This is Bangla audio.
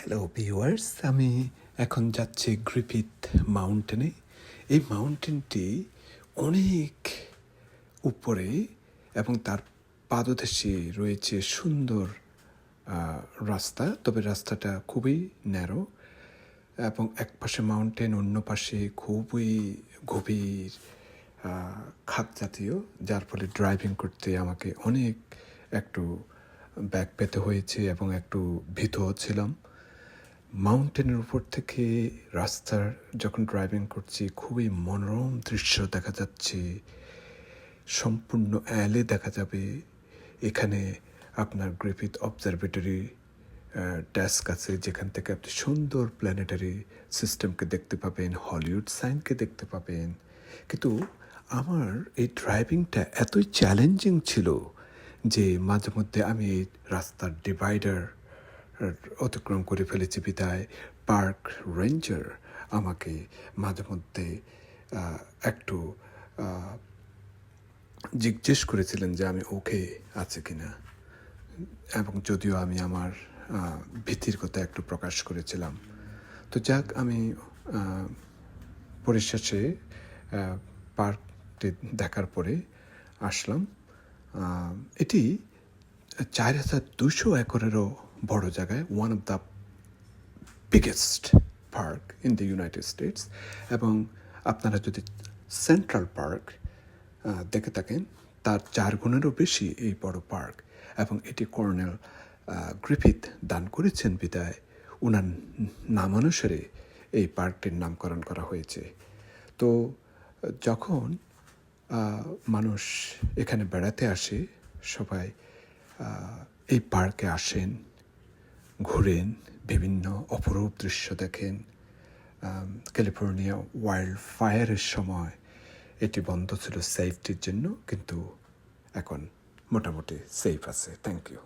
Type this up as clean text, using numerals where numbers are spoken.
হ্যালো ভিউয়ার্স, আমি এখন যাচ্ছি গ্রিফিথ মাউন্টেনে। এই মাউন্টেনটি অনেক উপরে এবং তার পাদদেশে রয়েছে সুন্দর রাস্তা, তবে রাস্তাটা খুবই ন্যারো এবং এক পাশে মাউন্টেন, অন্য পাশে খুবই গভীর খাদ জাতীয়, যার ফলে ড্রাইভিং করতে আমাকে অনেক একটু ব্যাক পেতে হয়েছে এবং একটু ভীতও ছিলাম। মাউন্টেনের উপর থেকে রাস্তার যখন ড্রাইভিং করছি খুবই মনোরম দৃশ্য দেখা যাচ্ছে। সম্পূর্ণ অ্যালে দেখা যাবে। এখানে আপনার গ্রিফিথ অবজারভেটরি ডেস্ক আছে, যেখান থেকে আপনি সুন্দর প্ল্যানেটারি সিস্টেমকে দেখতে পাবেন, হলিউড সাইনকে দেখতে পাবেন। কিন্তু আমার এই ড্রাইভিংটা এতই চ্যালেঞ্জিং ছিল যে মাঝে মধ্যে আমি এই রাস্তার ডিভাইডার অতিক্রম করে ফেলেছি বিদায় পার্ক রেঞ্জার আমাকে মাঝে মধ্যে একটু জিজ্ঞেস করেছিলেন যে আমি ওকে আছে কিনা, এবং যদিও আমি আমার ভীতির কথা একটু প্রকাশ করেছিলাম। তো যাক, আমি পরিশেষে পার্কটি দেখার পরে আসলাম। এটি 4,200 একরেরও বড় জায়গায়, one of the biggest park in the United states. এবং আপনারা যদি সেন্ট্রাল পার্ক দেখে থাকেন, তার 4 গুণেরও বেশি এই বড় পার্ক, এবং এটি কর্নেল গ্রিফিথ দান করেছেন বিদায় ওনার নামানুসারে এই পার্কটির নামকরণ করা হয়েছে। তো যখন মানুষ এখানে বেড়াতে আসে, সবাই এই পার্কে আসেন, ঘুরেন, বিভিন্ন অপরূপ দৃশ্য দেখেন। ক্যালিফোর্নিয়া ওয়াইল্ড ফায়ারের সময় এটি বন্ধ ছিল সেফটির জন্য, কিন্তু এখন মোটামুটি সেফ আছে। Thank you.